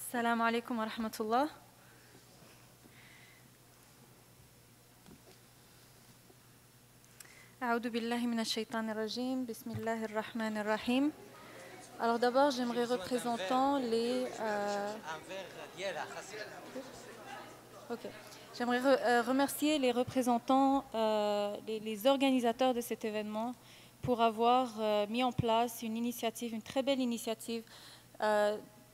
السلام عليكم ورحمة الله. أعوذ بالله من الشيطان الرجيم. بسم الله الرحمن الرحيم. Alors d'abord, j'aimerais remercier les représentants, les organisateurs de cet événement pour avoir mis en place une initiative, une très belle initiative,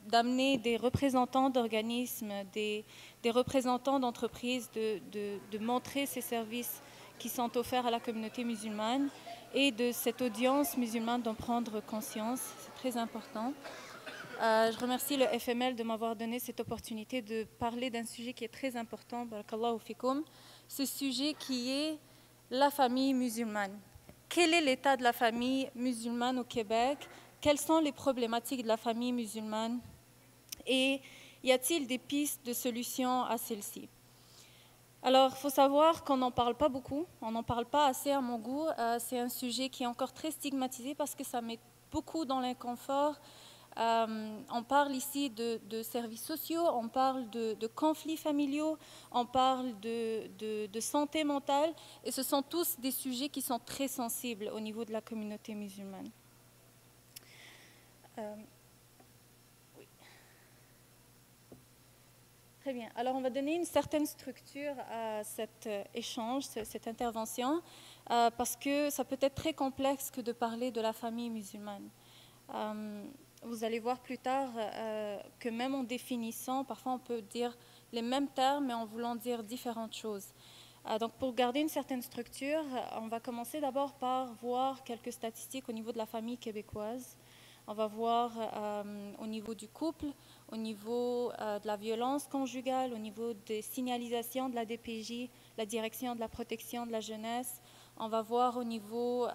d'amener des représentants d'organismes, des représentants d'entreprises, de montrer ces services qui sont offerts à la communauté musulmane et de cette audience musulmane d'en prendre conscience. C'est très important. Je remercie le FML de m'avoir donné cette opportunité de parler d'un sujet qui est très important, barakallahu fikoum, ce sujet qui est la famille musulmane. Quel est l'état de la famille musulmane au Québec? Quelles sont les problématiques de la famille musulmane? Et y a-t-il des pistes de solutions à celles-ci? Alors, il faut savoir qu'on n'en parle pas beaucoup, on n'en parle pas assez à mon goût. C'est un sujet qui est encore très stigmatisé parce que ça met beaucoup dans l'inconfort. On parle ici de services sociaux, on parle de conflits familiaux, on parle de santé mentale, et ce sont tous des sujets qui sont très sensibles au niveau de la communauté musulmane. Oui. Très bien. Alors, on va donner une certaine structure à cet échange, cette intervention, parce que ça peut être très complexe que de parler de la famille musulmane. Vous allez voir plus tard que même en définissant, parfois on peut dire les mêmes termes, mais en voulant dire différentes choses. Donc pour garder une certaine structure, on va commencer d'abord par voir quelques statistiques au niveau de la famille québécoise. On va voir au niveau du couple, au niveau de la violence conjugale, au niveau des signalisations de la DPJ, la Direction de la protection de la jeunesse. On va voir au niveau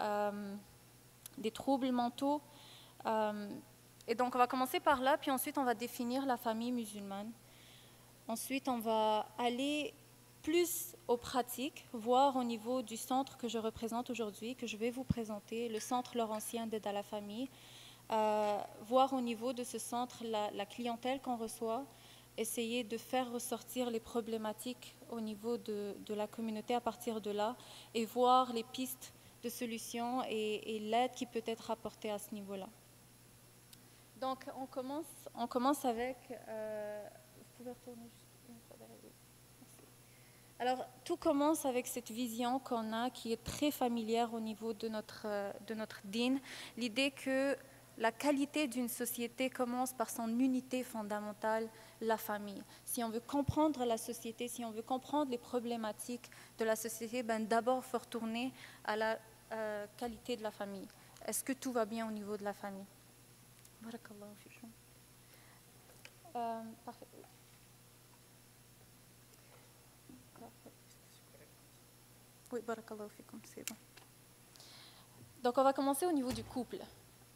des troubles mentaux. Et donc, on va commencer par là, puis ensuite, on va définir la famille musulmane. Ensuite, on va aller plus aux pratiques, voir au niveau du centre que je représente aujourd'hui, que je vais vous présenter, le centre Laurentien d'aide à la famille, voir au niveau de ce centre la clientèle qu'on reçoit, essayer de faire ressortir les problématiques au niveau de la communauté à partir de là, et voir les pistes de solutions et l'aide qui peut être apportée à ce niveau-là. Donc, on commence avec... vous pouvez retourner juste une fois derrière. Merci. Alors, tout commence avec cette vision qu'on a, qui est très familière au niveau de notre dîn, l'idée que la qualité d'une société commence par son unité fondamentale, la famille. Si on veut comprendre la société, si on veut comprendre les problématiques de la société, ben d'abord, il faut retourner à la qualité de la famille. Est-ce que tout va bien au niveau de la famille? Barakallahu fikum. Parfait. Oui, barakallahu fikum, c'est bon. Donc, on va commencer au niveau du couple.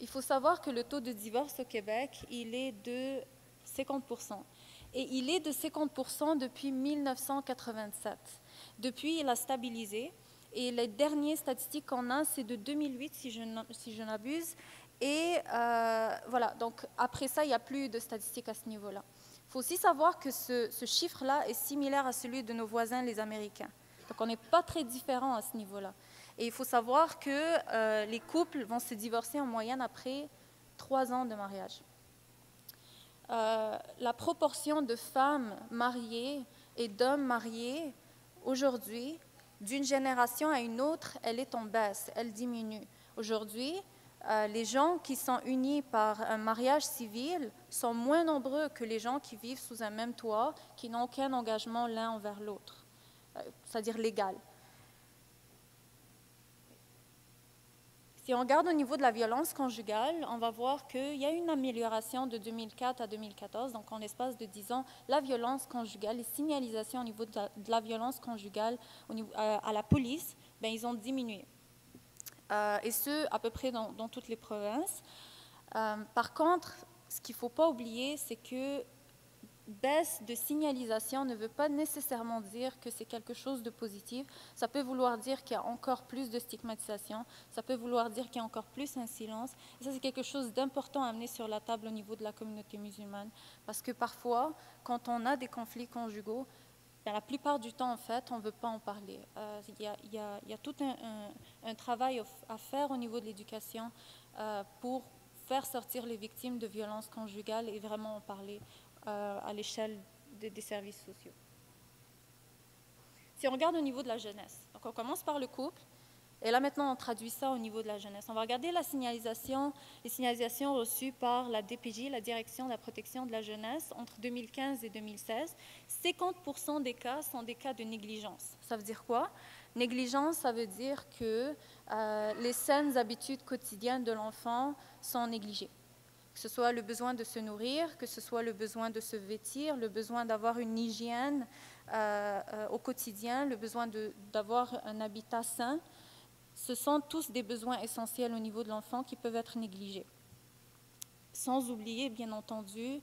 Il faut savoir que le taux de divorce au Québec, il est de 50%. Et il est de 50% depuis 1987. Depuis, il a stabilisé. Et les dernières statistiques qu'on a, c'est de 2008, si je n'abuse. Et voilà, donc après ça, il n'y a plus de statistiques à ce niveau-là. Il faut aussi savoir que ce chiffre-là est similaire à celui de nos voisins, les Américains. Donc on n'est pas très différents à ce niveau-là. Et il faut savoir que les couples vont se divorcer en moyenne après 3 ans de mariage. La proportion de femmes mariées et d'hommes mariés aujourd'hui, d'une génération à une autre, elle est en baisse, elle diminue. Aujourd'hui, les gens qui sont unis par un mariage civil sont moins nombreux que les gens qui vivent sous un même toit, qui n'ont aucun engagement l'un envers l'autre, c'est-à-dire légal. Si on regarde au niveau de la violence conjugale, on va voir qu'il y a une amélioration de 2004 à 2014. Donc, en l'espace de 10 ans, la violence conjugale, les signalisations au niveau de la violence conjugale à la police, ben, ils ont diminué. Et ce, à peu près dans toutes les provinces. Par contre, ce qu'il ne faut pas oublier, c'est que baisse de signalisation ne veut pas nécessairement dire que c'est quelque chose de positif. Ça peut vouloir dire qu'il y a encore plus de stigmatisation, ça peut vouloir dire qu'il y a encore plus un silence. Et ça, c'est quelque chose d'important à amener sur la table au niveau de la communauté musulmane. Parce que parfois, quand on a des conflits conjugaux, la plupart du temps, en fait, on ne veut pas en parler. Il y a tout un travail à faire au niveau de l'éducation pour faire sortir les victimes de violences conjugales et vraiment en parler à l'échelle des services sociaux. Si on regarde au niveau de la jeunesse, donc on commence par le couple, et là maintenant on traduit ça au niveau de la jeunesse. On va regarder les signalisations reçues par la DPJ, la Direction de la protection de la jeunesse, entre 2015 et 2016. 50% des cas sont des cas de négligence. Ça veut dire quoi? Négligence, ça veut dire que les saines habitudes quotidiennes de l'enfant sont négligées. Que ce soit le besoin de se nourrir, que ce soit le besoin de se vêtir, le besoin d'avoir une hygiène au quotidien, le besoin d'avoir un habitat sain. Ce sont tous des besoins essentiels au niveau de l'enfant qui peuvent être négligés. Sans oublier, bien entendu,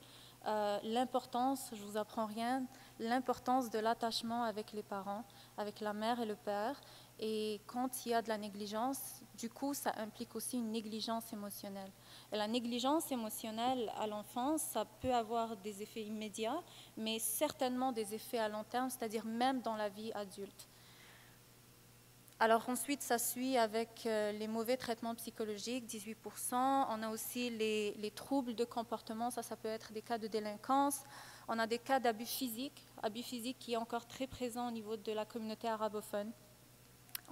l'importance, je ne vous apprends rien, l'importance de l'attachement avec les parents, avec la mère et le père. Et quand il y a de la négligence, du coup, ça implique aussi une négligence émotionnelle. Et la négligence émotionnelle à l'enfance, ça peut avoir des effets immédiats, mais certainement des effets à long terme, c'est-à-dire même dans la vie adulte. Alors ensuite, ça suit avec les mauvais traitements psychologiques, 18%. On a aussi les troubles de comportement, ça peut être des cas de délinquance. On a des cas d'abus physique qui est encore très présent au niveau de la communauté arabophone.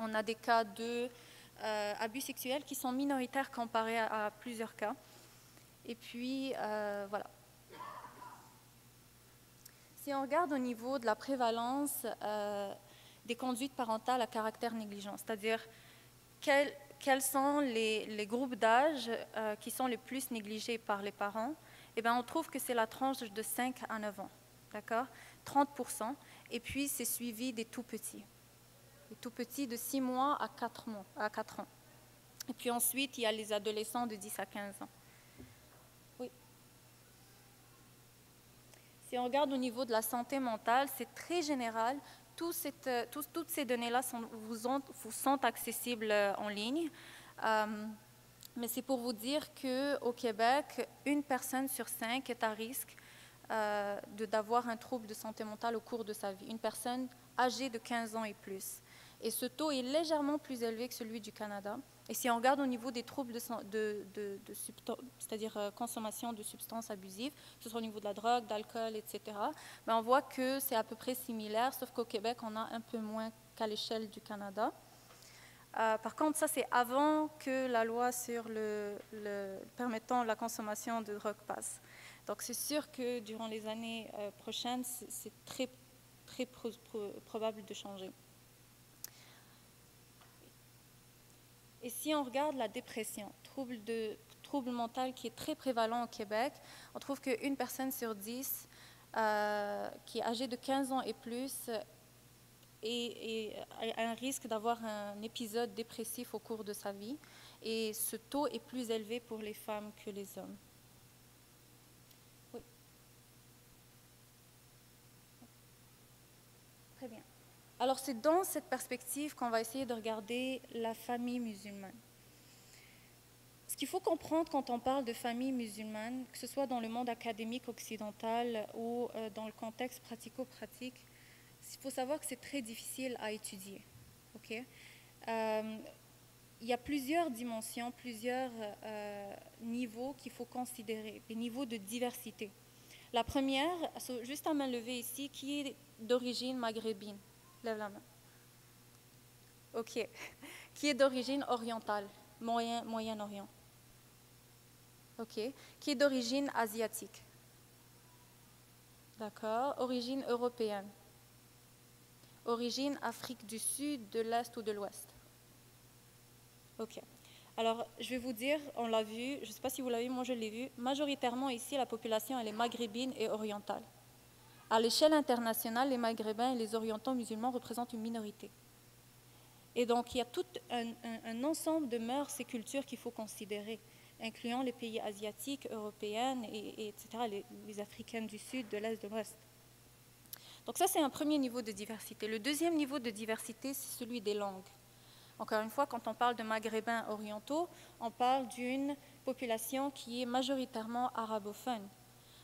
On a des cas d'abus sexuels qui sont minoritaires comparés à plusieurs cas. Et puis, voilà. Si on regarde au niveau de la prévalence des conduites parentales à caractère négligent, c'est-à-dire quels sont les groupes d'âge qui sont les plus négligés par les parents, eh bien, on trouve que c'est la tranche de 5 à 9 ans, d'accord? 30%, et puis c'est suivi des tout-petits. Les tout-petits de 6 mois à 4 ans. Et puis ensuite, il y a les adolescents de 10 à 15 ans. Oui. Si on regarde au niveau de la santé mentale, c'est très général. Toutes ces données-là vous sont accessibles en ligne. Mais c'est pour vous dire qu'au Québec, 1 personne sur 5 est à risque d'avoir un trouble de santé mentale au cours de sa vie. Une personne âgée de 15 ans et plus. Et ce taux est légèrement plus élevé que celui du Canada. Et si on regarde au niveau des troubles c'est-à-dire consommation de substances abusives, que ce soit au niveau de la drogue, d'alcool, etc., ben on voit que c'est à peu près similaire, sauf qu'au Québec, on a un peu moins qu'à l'échelle du Canada. Par contre, ça, c'est avant que la loi sur permettant la consommation de drogue passe. Donc, c'est sûr que durant les années prochaines, c'est très, très probable de changer. Et si on regarde la dépression, trouble mental qui est très prévalent au Québec, on trouve qu'une personne sur 10 qui est âgée de 15 ans et plus a un risque d'avoir un épisode dépressif au cours de sa vie. Et ce taux est plus élevé pour les femmes que les hommes. Oui. Très bien. Alors, c'est dans cette perspective qu'on va essayer de regarder la famille musulmane. Ce qu'il faut comprendre quand on parle de famille musulmane, que ce soit dans le monde académique occidental ou dans le contexte pratico-pratique, il faut savoir que c'est très difficile à étudier. Okay? Il y a plusieurs dimensions, plusieurs niveaux qu'il faut considérer, des niveaux de diversité. La première, juste à main levée ici, qui est d'origine maghrébine. Lève la main. OK. Qui est d'origine orientale, Moyen-Orient. OK. Qui est d'origine asiatique. D'accord. Origine européenne. Origine Afrique du Sud, de l'Est ou de l'Ouest. OK. Alors, je vais vous dire, on l'a vu, je ne sais pas si vous l'avez vu, moi je l'ai vu, majoritairement ici, la population, elle est maghrébine et orientale. À l'échelle internationale, les maghrébins et les orientaux musulmans représentent une minorité. Et donc, il y a tout un ensemble de mœurs et cultures qu'il faut considérer. incluant les pays asiatiques, européennes, etc., les Africaines du Sud, de l'Est, de l'Ouest. Donc ça, c'est un premier niveau de diversité. Le deuxième niveau de diversité, c'est celui des langues. Encore une fois, quand on parle de Maghrébins orientaux, on parle d'une population qui est majoritairement arabophone,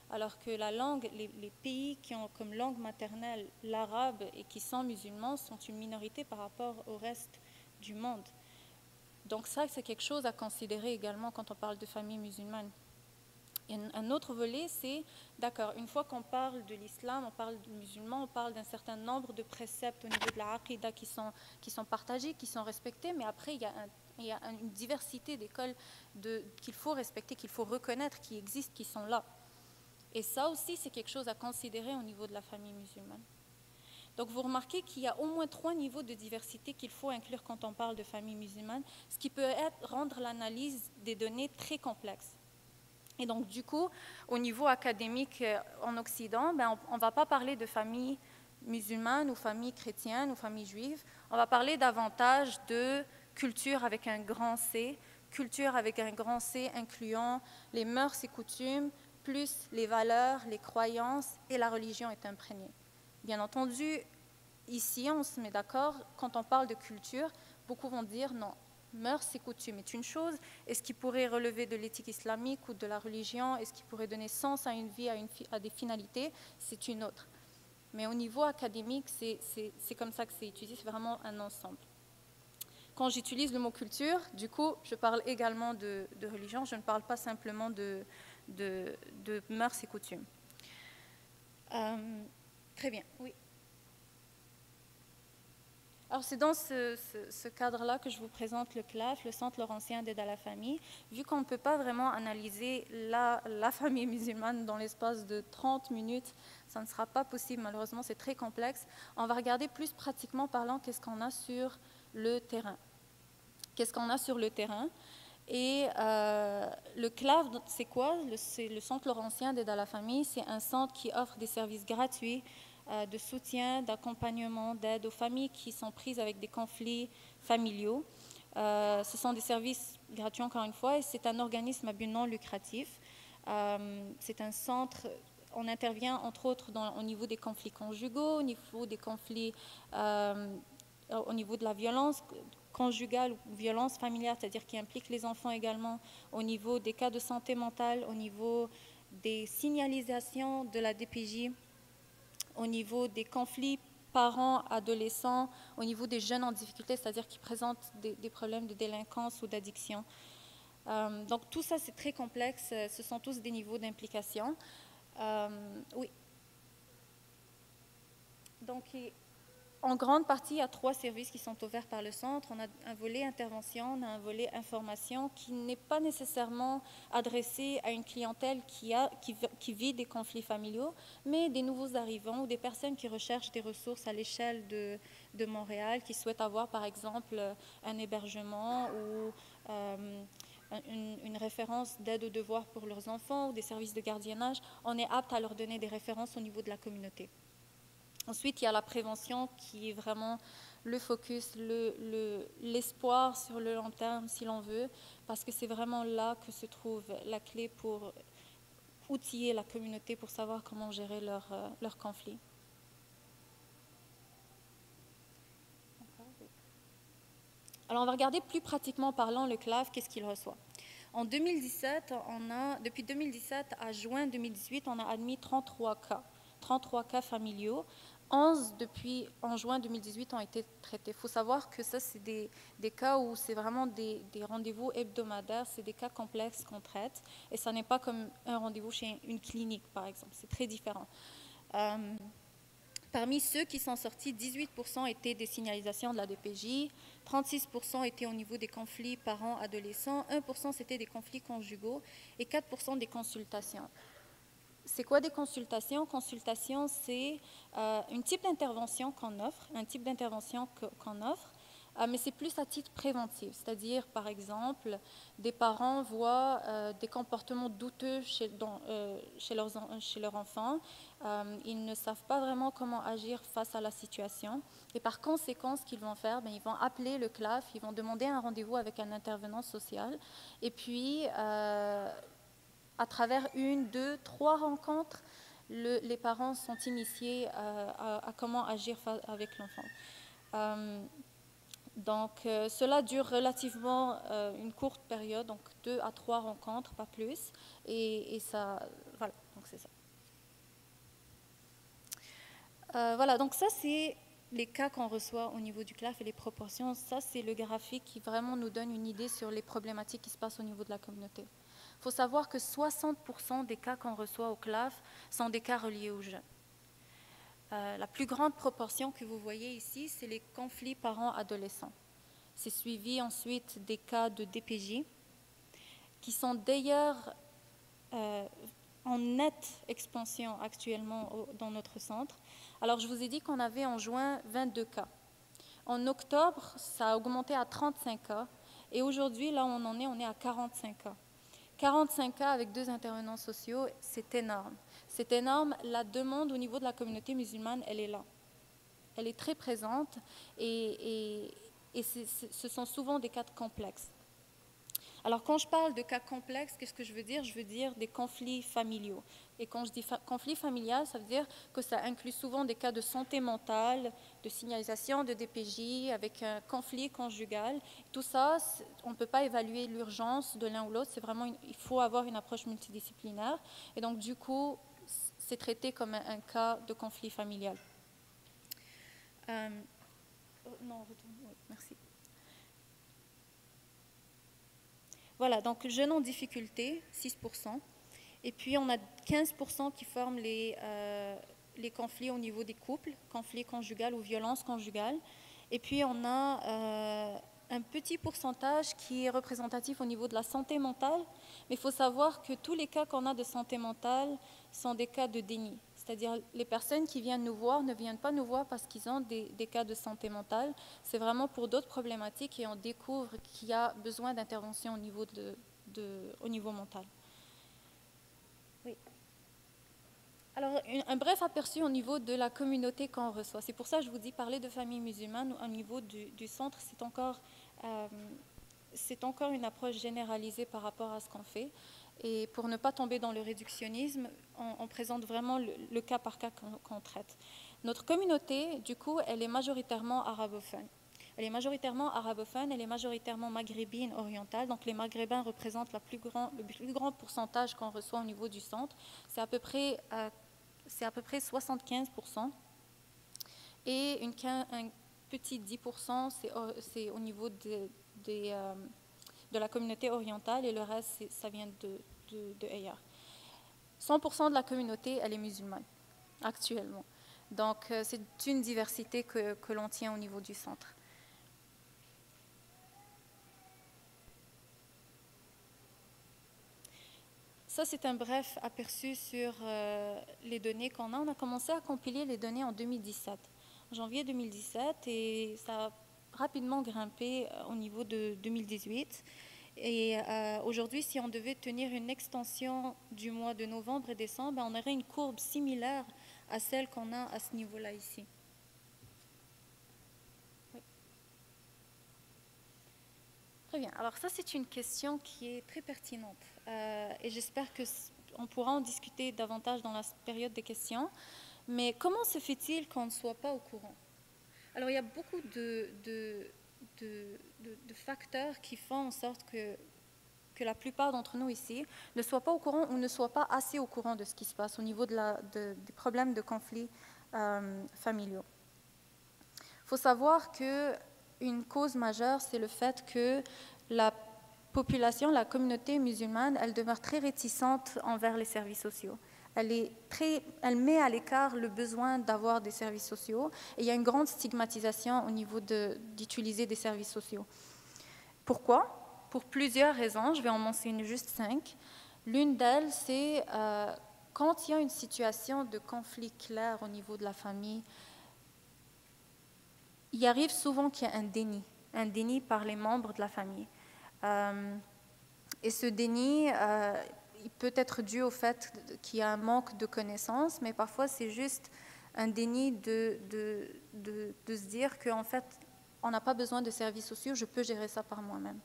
alors que la langue, les pays qui ont comme langue maternelle l'arabe et qui sont musulmans sont une minorité par rapport au reste du monde. Donc ça, c'est quelque chose à considérer également quand on parle de famille musulmane. Et un autre volet, c'est, d'accord, une fois qu'on parle de l'islam, on parle du musulman, on parle d'un certain nombre de préceptes au niveau de la aqidah qui sont partagés, qui sont respectés, mais après, il y a une diversité d'écoles qu'il faut respecter, qu'il faut reconnaître, qui existent, qui sont là. Et ça aussi, c'est quelque chose à considérer au niveau de la famille musulmane. Donc vous remarquez qu'il y a au moins 3 niveaux de diversité qu'il faut inclure quand on parle de famille musulmane, ce qui peut rendre l'analyse des données très complexe. Et donc, du coup, au niveau académique en Occident, on ne va pas parler de famille musulmane ou famille chrétienne ou famille juive. On va parler davantage de culture avec un grand C, culture avec un grand C incluant les mœurs et coutumes, plus les valeurs, les croyances et la religion est imprégnée. Bien entendu, ici, on se met d'accord, quand on parle de culture, beaucoup vont dire non. Mœurs et coutumes est une chose, et ce qui pourrait relever de l'éthique islamique ou de la religion, et ce qui pourrait donner sens à une vie, à des finalités, c'est une autre. Mais au niveau académique, c'est comme ça que c'est utilisé, c'est vraiment un ensemble. Quand j'utilise le mot culture, du coup, je parle également de religion, je ne parle pas simplement de mœurs et coutumes. Très bien, oui. Alors c'est dans ce cadre-là que je vous présente le CLAF, le Centre Laurentien d'aide à la famille. Vu qu'on ne peut pas vraiment analyser la famille musulmane dans l'espace de 30 minutes, ça ne sera pas possible, malheureusement c'est très complexe. On va regarder plus pratiquement parlant qu'est-ce qu'on a sur le terrain. Qu'est-ce qu'on a sur le terrain? Et le CLAF, c'est quoi? C'est le Centre Laurentien d'aide à la famille, c'est un centre qui offre des services gratuits de soutien, d'accompagnement, d'aide aux familles qui sont prises avec des conflits familiaux. Ce sont des services gratuits encore une fois et c'est un organisme à but non lucratif. C'est un centre, on intervient entre autres au niveau des conflits conjugaux, au niveau des conflits, au niveau de la violence conjugale ou violence familiale, c'est-à-dire qui implique les enfants également, au niveau des cas de santé mentale, au niveau des signalisations de la DPJ, au niveau des conflits parents-adolescents, au niveau des jeunes en difficulté, c'est-à-dire qui présentent des problèmes de délinquance ou d'addiction. Donc tout ça, c'est très complexe. Ce sont tous des niveaux d'implication. Oui. Donc, en grande partie, il y a 3 services qui sont offerts par le centre. On a un volet intervention, on a un volet information qui n'est pas nécessairement adressé à une clientèle qui vit des conflits familiaux, mais des nouveaux arrivants ou des personnes qui recherchent des ressources à l'échelle de Montréal, qui souhaitent avoir par exemple un hébergement ou une référence d'aide aux devoirs pour leurs enfants ou des services de gardiennage. On est apte à leur donner des références au niveau de la communauté. Ensuite, il y a la prévention qui est vraiment le focus, l'espoir sur le long terme, si l'on veut, parce que c'est vraiment là que se trouve la clé pour outiller la communauté pour savoir comment gérer leurs conflits. Alors, on va regarder plus pratiquement parlant le CLAF, qu'est-ce qu'il reçoit. En 2017, depuis 2017 à juin 2018, on a admis 33 cas familiaux. 11 en juin 2018 ont été traités. Il faut savoir que ça, c'est des cas où c'est vraiment des rendez-vous hebdomadaires, c'est des cas complexes qu'on traite, et ça n'est pas comme un rendez-vous chez une clinique, par exemple. C'est très différent. Parmi ceux qui sont sortis, 18% étaient des signalisations de la DPJ, 36% étaient au niveau des conflits parents-adolescents, 1% c'était des conflits conjugaux et 4% des consultations. C'est quoi des consultations? Consultation, c'est un type d'intervention qu'on offre, mais c'est plus à titre préventif, c'est-à-dire, par exemple, des parents voient des comportements douteux chez leurs enfants, ils ne savent pas vraiment comment agir face à la situation, et par conséquent, ce qu'ils vont faire, ils vont appeler le CLAF, ils vont demander un rendez-vous avec un intervenant social, et puis, à travers 1, 2, 3 rencontres, les parents sont initiés à comment agir avec l'enfant. Donc, cela dure relativement une courte période, donc 2 à 3 rencontres, pas plus. Et ça, voilà, donc c'est ça. Voilà, donc ça, c'est les cas qu'on reçoit au niveau du CLAF et les proportions. Ça, c'est le graphique qui vraiment nous donne une idée sur les problématiques qui se passent au niveau de la communauté. Il faut savoir que 60% des cas qu'on reçoit au CLAF sont des cas reliés aux jeunes. La plus grande proportion que vous voyez ici, c'est les conflits parents-adolescents. C'est suivi ensuite des cas de DPJ, qui sont d'ailleurs en nette expansion actuellement dans notre centre. Alors, je vous ai dit qu'on avait en juin 22 cas. En octobre, ça a augmenté à 35 cas. Et aujourd'hui, là où on est à 45 cas. 45 cas avec 2 intervenants sociaux, c'est énorme. C'est énorme. La demande au niveau de la communauté musulmane, elle est là. Elle est très présente et ce sont souvent des cas complexes. Alors, quand je parle de cas complexes, qu'est-ce que je veux dire? Je veux dire des conflits familiaux. Et quand je dis conflit familial, ça veut dire que ça inclut souvent des cas de santé mentale, de signalisation de DPJ, avec un conflit conjugal. Tout ça, on ne peut pas évaluer l'urgence de l'un ou l'autre. C'est vraiment, il faut avoir une approche multidisciplinaire. Et donc, du coup, c'est traité comme un cas de conflit familial. Non, retourne. Oui, merci. Voilà, donc jeunes en difficulté, 6%. Et puis, on a 15% qui forment les conflits au niveau des couples, conflits conjugaux ou violences conjugales. Et puis, on a un petit pourcentage qui est représentatif au niveau de la santé mentale. Mais il faut savoir que tous les cas qu'on a de santé mentale sont des cas de déni. C'est-à-dire, les personnes qui viennent nous voir ne viennent pas nous voir parce qu'ils ont des cas de santé mentale. C'est vraiment pour d'autres problématiques et on découvre qu'il y a besoin d'intervention au niveau mental. Oui. Alors, un bref aperçu au niveau de la communauté qu'on reçoit. C'est pour ça que je vous dis, parler de famille musulmane au niveau du centre, c'est encore une approche généralisée par rapport à ce qu'on fait. Et pour ne pas tomber dans le réductionnisme, on présente vraiment le cas par cas qu'on traite. Notre communauté, du coup, elle est majoritairement arabophone. Elle est majoritairement arabophone, elle est majoritairement maghrébine orientale. Donc les maghrébins représentent le plus grand pourcentage qu'on reçoit au niveau du centre. C'est à peu près 75%. Et un petit 10%, c'est au niveau de la communauté orientale et le reste, ça vient ailleurs. 100% de la communauté, elle est musulmane, actuellement. Donc, c'est une diversité que l'on tient au niveau du centre. Ça, c'est un bref aperçu sur les données qu'on a. On a commencé à compiler les données en 2017, en janvier 2017, et ça a rapidement grimpé au niveau de 2018. Et aujourd'hui, si on devait tenir une extension du mois de novembre et décembre, on aurait une courbe similaire à celle qu'on a à ce niveau-là ici. Oui. Très bien. Alors ça, c'est une question qui est très pertinente et j'espère qu'on pourra en discuter davantage dans la période des questions. Mais comment se fait-il qu'on ne soit pas au courant? Alors, il y a beaucoup de facteurs qui font en sorte que la plupart d'entre nous ici ne soient pas au courant ou ne soient pas assez au courant de ce qui se passe au niveau des problèmes de conflits familiaux. Il faut savoir qu'une cause majeure, c'est le fait que la population, la communauté musulmane, elle demeure très réticente envers les services sociaux. Elle met à l'écart le besoin d'avoir des services sociaux et il y a une grande stigmatisation au niveau d'utiliser des services sociaux. Pourquoi? Pour plusieurs raisons, je vais en mentionner juste 5. L'une d'elles, c'est quand il y a une situation de conflit clair au niveau de la famille, il arrive souvent qu'il y a un déni un déni par les membres de la famille. Et ce déni, il peut être dû au fait qu'il y a un manque de connaissances, mais parfois c'est juste un déni de se dire qu'en fait, on n'a pas besoin de services sociaux, je peux gérer ça par moi-même.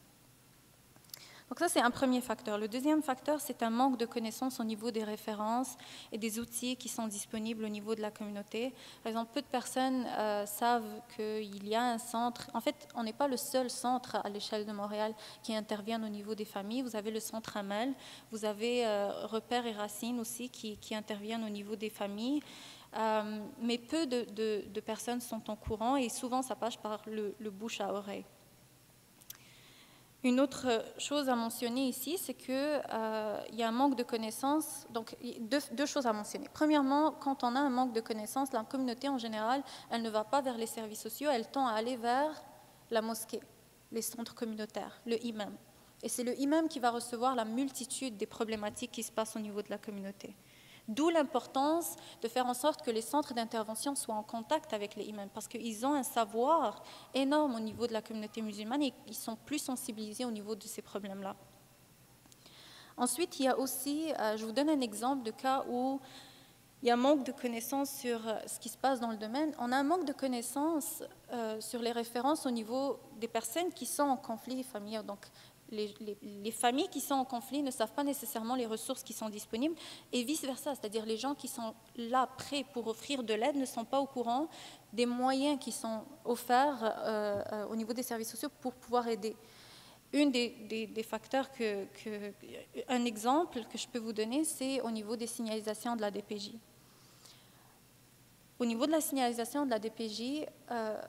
Donc ça, c'est un premier facteur. Le deuxième facteur, c'est un manque de connaissances au niveau des références et des outils qui sont disponibles au niveau de la communauté. Par exemple, peu de personnes savent qu'il y a un centre. En fait, on n'est pas le seul centre à l'échelle de Montréal qui intervient au niveau des familles. Vous avez le centre Amel, vous avez Repères et Racines aussi qui interviennent au niveau des familles. Mais peu de personnes sont au courant et souvent, ça passe par le bouche à oreille. Une autre chose à mentionner ici, c'est qu'il y a un manque de connaissances. Donc, deux choses à mentionner. Premièrement, quand on a un manque de connaissances, la communauté en général, elle ne va pas vers les services sociaux, elle tend à aller vers la mosquée, les centres communautaires, le imam. Et c'est le imam qui va recevoir la multitude des problématiques qui se passent au niveau de la communauté. D'où l'importance de faire en sorte que les centres d'intervention soient en contact avec les imams, parce qu'ils ont un savoir énorme au niveau de la communauté musulmane et ils sont plus sensibilisés au niveau de ces problèmes-là. Ensuite, il y a aussi, je vous donne un exemple de cas où il y a un manque de connaissances sur ce qui se passe dans le domaine. On a un manque de connaissances sur les références au niveau des personnes qui sont en conflit familial. Donc, les familles qui sont en conflit ne savent pas nécessairement les ressources qui sont disponibles et vice-versa, c'est-à-dire les gens qui sont là prêts pour offrir de l'aide ne sont pas au courant des moyens qui sont offerts au niveau des services sociaux pour pouvoir aider. Un des facteurs, un exemple que je peux vous donner, c'est au niveau des signalisations de la DPJ. Au niveau de la signalisation de la DPJ,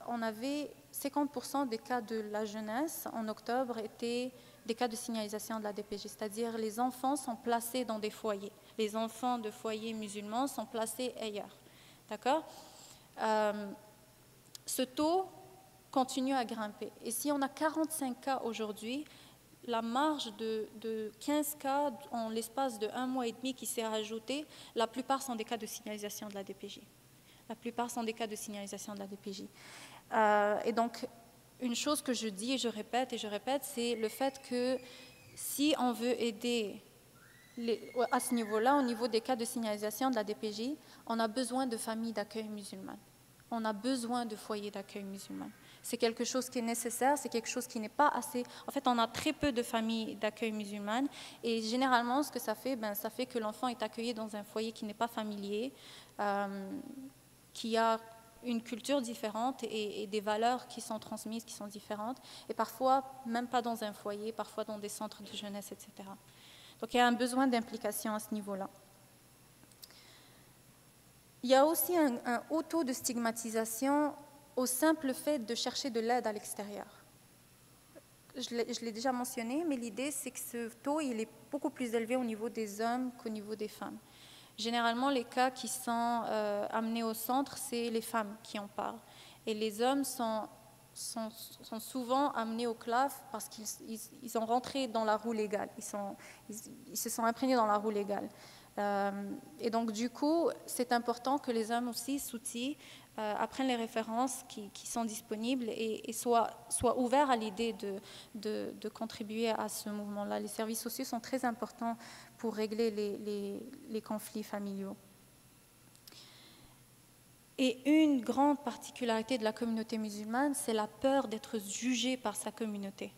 on avait 50% des cas de la jeunesse en octobre étaient des cas de signalisation de la DPJ, c'est-à-dire les enfants sont placés dans des foyers. Les enfants de foyers musulmans sont placés ailleurs. D'accord ? Ce taux continue à grimper. Et si on a 45 cas aujourd'hui, la marge de 15 cas en l'espace de 1 mois et demi qui s'est rajoutée, la plupart sont des cas de signalisation de la DPJ. La plupart sont des cas de signalisation de la DPJ. Et donc, une chose que je dis et je répète, c'est le fait que si on veut aider à ce niveau-là, au niveau des cas de signalisation de la DPJ, on a besoin de familles d'accueil musulmanes. On a besoin de foyers d'accueil musulmans. C'est quelque chose qui est nécessaire, c'est quelque chose qui n'est pas assez... En fait, on a très peu de familles d'accueil musulmanes et généralement, ce que ça fait, ça fait que l'enfant est accueilli dans un foyer qui n'est pas familier, qui a une culture différente et des valeurs qui sont transmises, qui sont différentes, et parfois même pas dans un foyer, parfois dans des centres de jeunesse, etc. Donc il y a un besoin d'implication à ce niveau-là. Il y a aussi un haut taux de stigmatisation au simple fait de chercher de l'aide à l'extérieur. Je l'ai déjà mentionné, mais l'idée c'est que ce taux il est beaucoup plus élevé au niveau des hommes qu'au niveau des femmes. Généralement, les cas qui sont amenés au centre, c'est les femmes qui en parlent. Et les hommes sont souvent amenés au CLAF parce qu'ils ont rentré dans la roue légale. Ils se sont imprégnés dans la roue légale. Et donc, du coup, c'est important que les hommes aussi s'outillent, apprennent les références qui sont disponibles et soient ouverts à l'idée de contribuer à ce mouvement-là. Les services sociaux sont très importants pour régler les conflits familiaux. Et une grande particularité de la communauté musulmane, c'est la peur d'être jugée par sa communauté.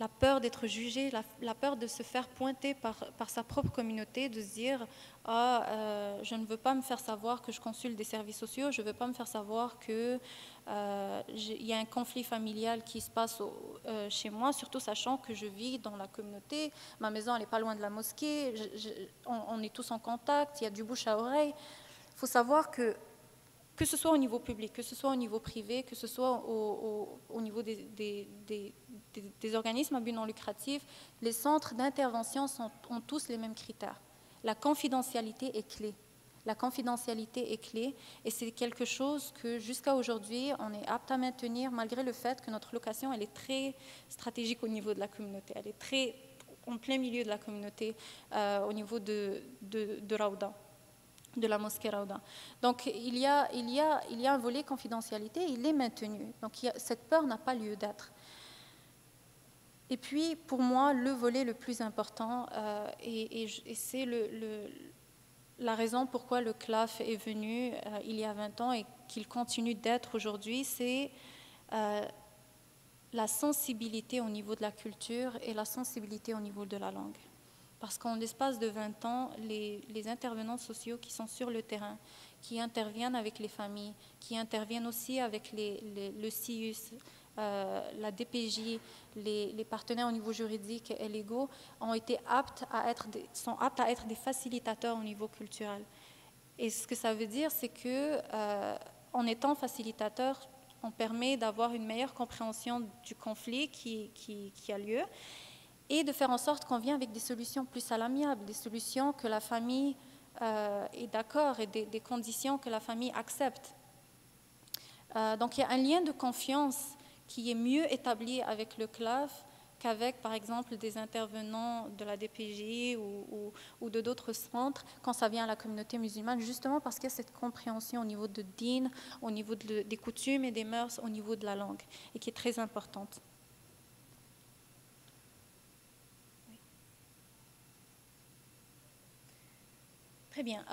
La peur d'être jugé, la peur de se faire pointer par sa propre communauté, de se dire « je ne veux pas me faire savoir que je consulte des services sociaux, je ne veux pas me faire savoir qu'il y a un conflit familial qui se passe chez moi, surtout sachant que je vis dans la communauté, ma maison n'est pas loin de la mosquée, on est tous en contact, il y a du bouche à oreille. » Il faut savoir que ce soit au niveau public, que ce soit au niveau privé, que ce soit au niveau des organismes à but non lucratif, les centres d'intervention ont tous les mêmes critères. La confidentialité est clé. La confidentialité est clé et c'est quelque chose que jusqu'à aujourd'hui, on est apte à maintenir malgré le fait que notre location elle est très stratégique au niveau de la communauté. Elle est très en plein milieu de la communauté au niveau de Raouda. de la mosquée Raouda. Donc il y a un volet confidentialité, il est maintenu. Donc cette peur n'a pas lieu d'être. Et puis pour moi, le volet le plus important, et c'est la raison pourquoi le CLAF est venu il y a 20 ans et qu'il continue d'être aujourd'hui, c'est la sensibilité au niveau de la culture et la sensibilité au niveau de la langue. Parce qu'en l'espace de 20 ans, les intervenants sociaux qui sont sur le terrain, qui interviennent avec les familles, qui interviennent aussi avec le CIUS, la DPJ, les partenaires au niveau juridique et légaux, sont aptes à être des facilitateurs au niveau culturel. Et ce que ça veut dire, c'est que en étant facilitateur, on permet d'avoir une meilleure compréhension du conflit qui a lieu et de faire en sorte qu'on vienne avec des solutions plus à l'amiable, des solutions que la famille est d'accord et des conditions que la famille accepte. Donc il y a un lien de confiance qui est mieux établi avec le CLAF qu'avec, par exemple, des intervenants de la DPJ ou de d'autres centres quand ça vient à la communauté musulmane, justement parce qu'il y a cette compréhension au niveau de din, au niveau des coutumes et des mœurs, au niveau de la langue, et qui est très importante. Très bien.